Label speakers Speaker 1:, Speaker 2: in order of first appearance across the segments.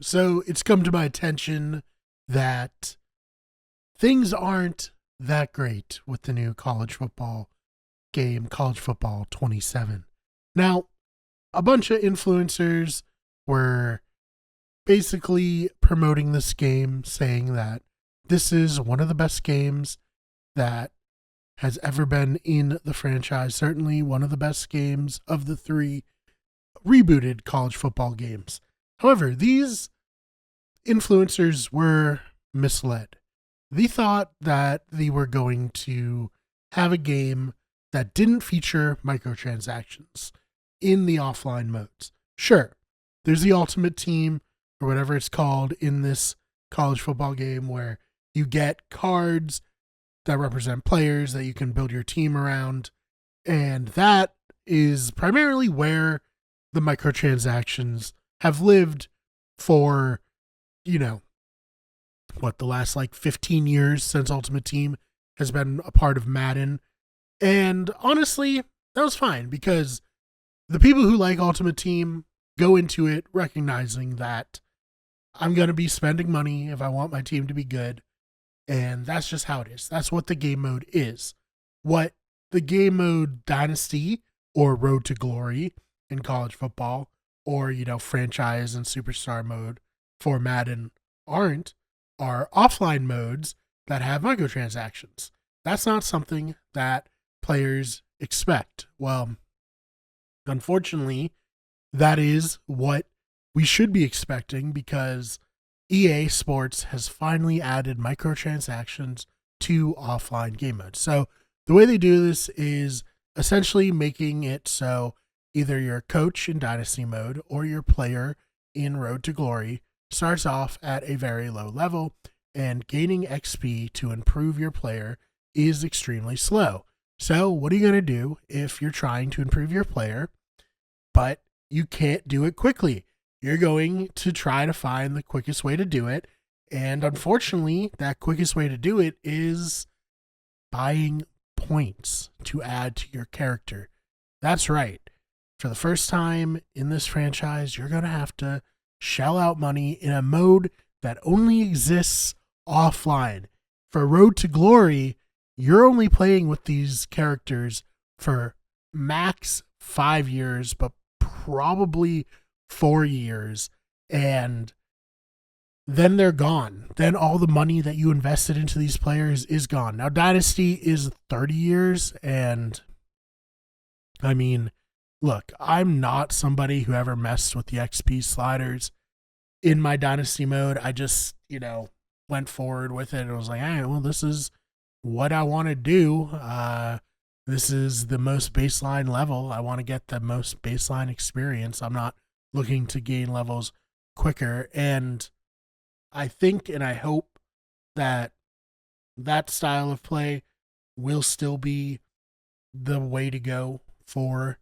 Speaker 1: So it's come to my attention that things aren't that great with the new college football game, College Football 27. Now, a bunch of influencers were basically promoting this game, saying that this is one of the best games that has ever been in the franchise. Certainly one of the best games of the three rebooted college football games. However, these influencers were misled. They thought that they were going to have a game that didn't feature microtransactions in the offline modes. Sure, there's the ultimate team or whatever it's called in this college football game where you get cards that represent players that you can build your team around. And that is primarily where the microtransactions have lived for, the last like 15 years since Ultimate Team has been a part of Madden. And honestly, that was fine because the people who like Ultimate Team go into it recognizing that I'm going to be spending money if I want my team to be good. And that's just how it is. That's what the game mode is. What the game mode Dynasty or Road to Glory in college football or, franchise and superstar mode for Madden aren't are offline modes that have microtransactions. That's not something that players expect. Well, unfortunately, that is what we should be expecting because EA Sports has finally added microtransactions to offline game modes. So the way they do this is essentially making it so either your coach in Dynasty mode or your player in Road to Glory starts off at a very low level, and gaining XP to improve your player is extremely slow. So what are you going to do if you're trying to improve your player, but you can't do it quickly? You're going to try to find the quickest way to do it. And unfortunately, that quickest way to do it is buying points to add to your character. That's right. For the first time in this franchise, you're going to have to shell out money in a mode that only exists offline. For Road to Glory, you're only playing with these characters for max 5 years, but probably 4 years, and then they're gone. Then all the money that you invested into these players is gone. Now, Dynasty is 30 years, and I mean, look, I'm not somebody who ever messed with the XP sliders in my Dynasty mode. I just, went forward with it and was like, hey, well, this is what I want to do. This is the most baseline level. I want to get the most baseline experience. I'm not looking to gain levels quicker. And I think and I hope that that style of play will still be the way to go for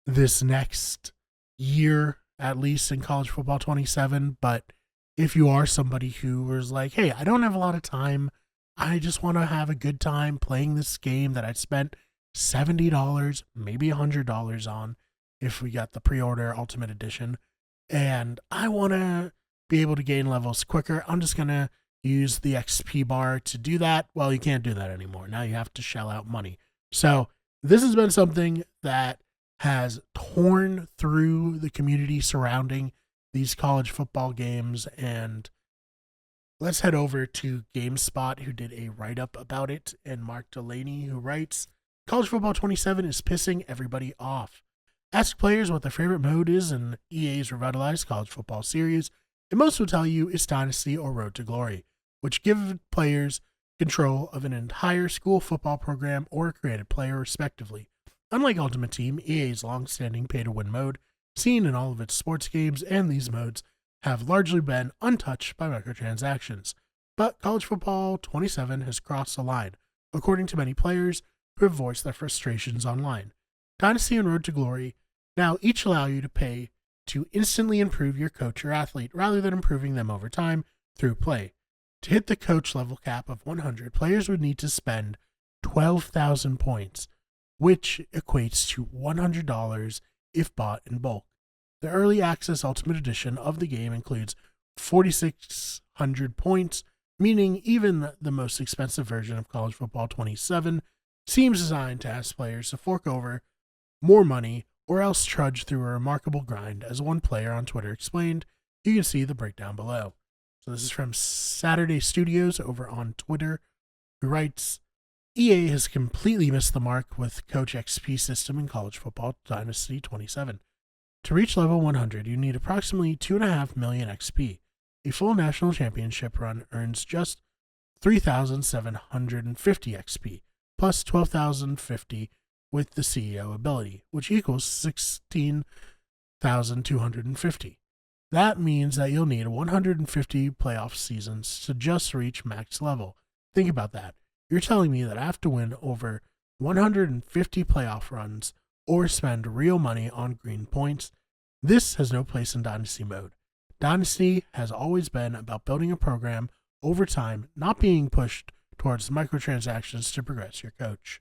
Speaker 1: this next year, at least in College Football 27. But if you are somebody who was like, hey, I don't have a lot of time, I just want to have a good time playing this game that I spent $70, maybe $100 on if we got the pre-order Ultimate Edition, and I want to be able to gain levels quicker, I'm just going to use the XP bar to do that. Well, you can't do that anymore. Now you have to shell out money. So this has been something that has torn through the community surrounding these college football games, and let's head over to GameSpot, who did a write-up about it, and Mark Delaney, who writes, College Football 27 is pissing everybody off. Ask players what their favorite mode is in EA's revitalized college football series, and most will tell you it's Dynasty or Road to Glory, which give players control of an entire school football program or a created player, respectively. Unlike Ultimate Team, EA's long-standing pay-to-win mode, seen in all of its sports games, and these modes have largely been untouched by microtransactions. But College Football 27 has crossed the line, according to many players who have voiced their frustrations online. Dynasty and Road to Glory now each allow you to pay to instantly improve your coach or athlete rather than improving them over time through play. To hit the coach level cap of 100, players would need to spend 12,000 points, which equates to $100 if bought in bulk. The Early Access Ultimate Edition of the game includes 4,600 points, meaning even the most expensive version of College Football 27 seems designed to ask players to fork over more money or else trudge through a remarkable grind, as one player on Twitter explained. You can see the breakdown below. So this is from Saturday Studios over on Twitter, who writes, EA has completely missed the mark with Coach XP system in College Football Dynasty 27. To reach level 100, you need approximately 2.5 million XP. A full national championship run earns just 3,750 XP, plus 12,050 with the CEO ability, which equals 16,250. That means that you'll need 150 playoff seasons to just reach max level. Think about that. You're telling me that I have to win over 150 playoff runs or spend real money on green points? This has no place in Dynasty mode. Dynasty has always been about building a program over time, not being pushed towards microtransactions to progress your coach.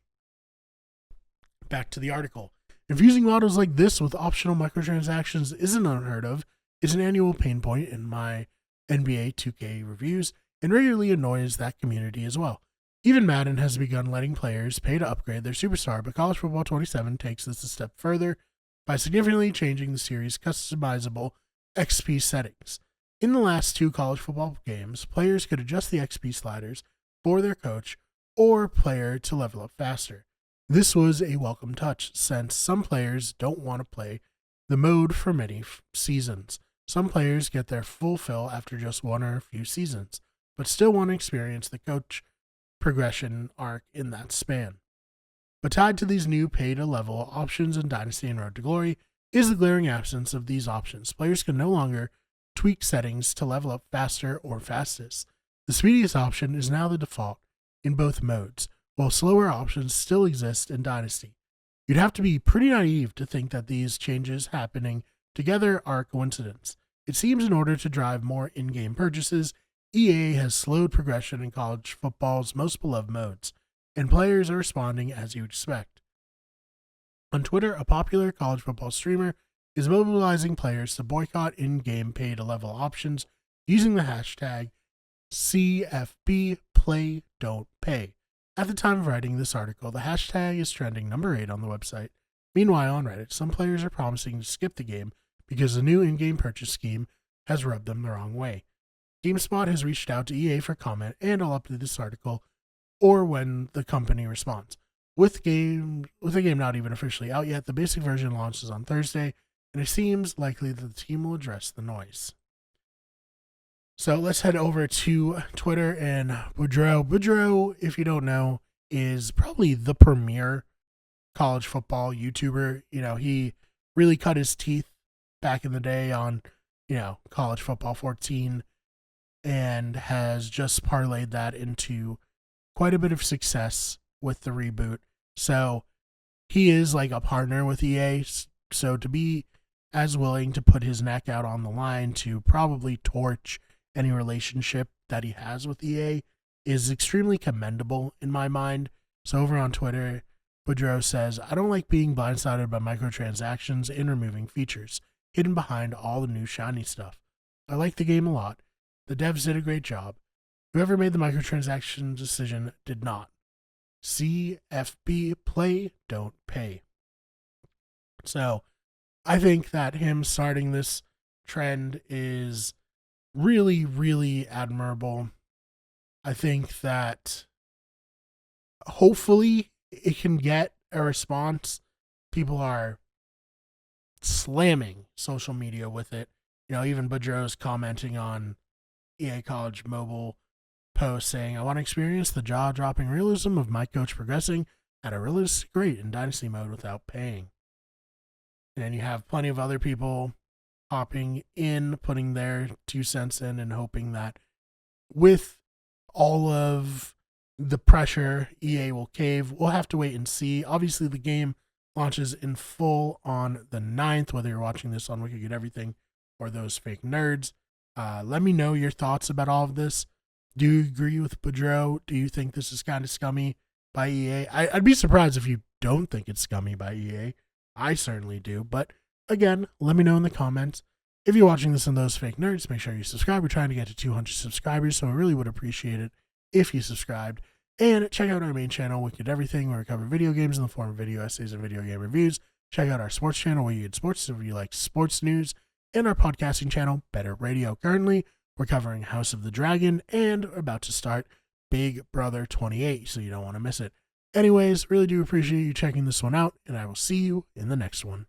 Speaker 1: Back to the article. Infusing models like this with optional microtransactions isn't unheard of. It's an annual pain point in my NBA 2K reviews and regularly annoys that community as well. Even Madden has begun letting players pay to upgrade their superstar, but College Football 27 takes this a step further by significantly changing the series' customizable XP settings. In the last 2 college football games, players could adjust the XP sliders for their coach or player to level up faster. This was a welcome touch, since some players don't want to play the mode for many seasons. Some players get their full fill after just 1 or a few seasons, but still want to experience the coach progression arc in that span. But tied to these new pay-to-level options in Dynasty and Road to Glory is the glaring absence of these options. Players can no longer tweak settings to level up faster or fastest. The speediest option is now the default in both modes, while slower options still exist in Dynasty. You'd have to be pretty naive to think that these changes happening together are a coincidence. It seems in order to drive more in-game purchases, EA has slowed progression in college football's most beloved modes, and players are responding as you'd expect. On Twitter, a popular college football streamer is mobilizing players to boycott in-game pay-to-level options using the hashtag CFBPlayDon'tPay. At the time of writing this article, the hashtag is trending number 8 on the website. Meanwhile, on Reddit, some players are promising to skip the game because the new in-game purchase scheme has rubbed them the wrong way. GameSpot has reached out to EA for comment, and I'll update this article or when the company responds. With the game not even officially out yet, the basic version launches on Thursday, and it seems likely that the team will address the noise. So let's head over to Twitter and Boudreaux. Boudreaux, if you don't know, is probably the premier college football YouTuber. You know, he really cut his teeth back in the day on, College Football 14 and has just parlayed that into quite a bit of success with the reboot. So he is like a partner with EA. So to be as willing to put his neck out on the line to probably torch any relationship that he has with EA is extremely commendable in my mind. So over on Twitter, Boudreaux says, I don't like being blindsided by microtransactions and removing features hidden behind all the new shiny stuff. I like the game a lot. The devs did a great job. Whoever made the microtransaction decision did not. CFB play, don't pay. So I think that him starting this trend is really, really admirable. I think that hopefully it can get a response. People are slamming social media with it. Even Boudreaux's commenting on EA College Mobile post saying, I want to experience the jaw-dropping realism of my coach progressing at a realistic rate in Dynasty mode without paying. And then you have plenty of other people hopping in, putting their 2 cents in, and hoping that with all of the pressure, EA will cave. We'll have to wait and see. Obviously, the game launches in full on the 9th, whether you're watching this on Wicked Get Everything or those fake nerds. Let me know your thoughts about all of this. Do you agree with Boudreaux? Do you think this is kind of scummy by EA? I'd be surprised if you don't think it's scummy by EA. I certainly do. But again, let me know in the comments. If you're watching this on Those Fake Nerds, make sure you subscribe. We're trying to get to 200 subscribers, so I really would appreciate it if you subscribed. And check out our main channel, Wicked Everything, where we cover video games in the form of video essays and video game reviews. Check out our sports channel, where you get sports if you like sports news. And our podcasting channel, Better Radio. Currently, we're covering House of the Dragon and about to start Big Brother 28, so you don't want to miss it. Anyways, really do appreciate you checking this one out, and I will see you in the next one.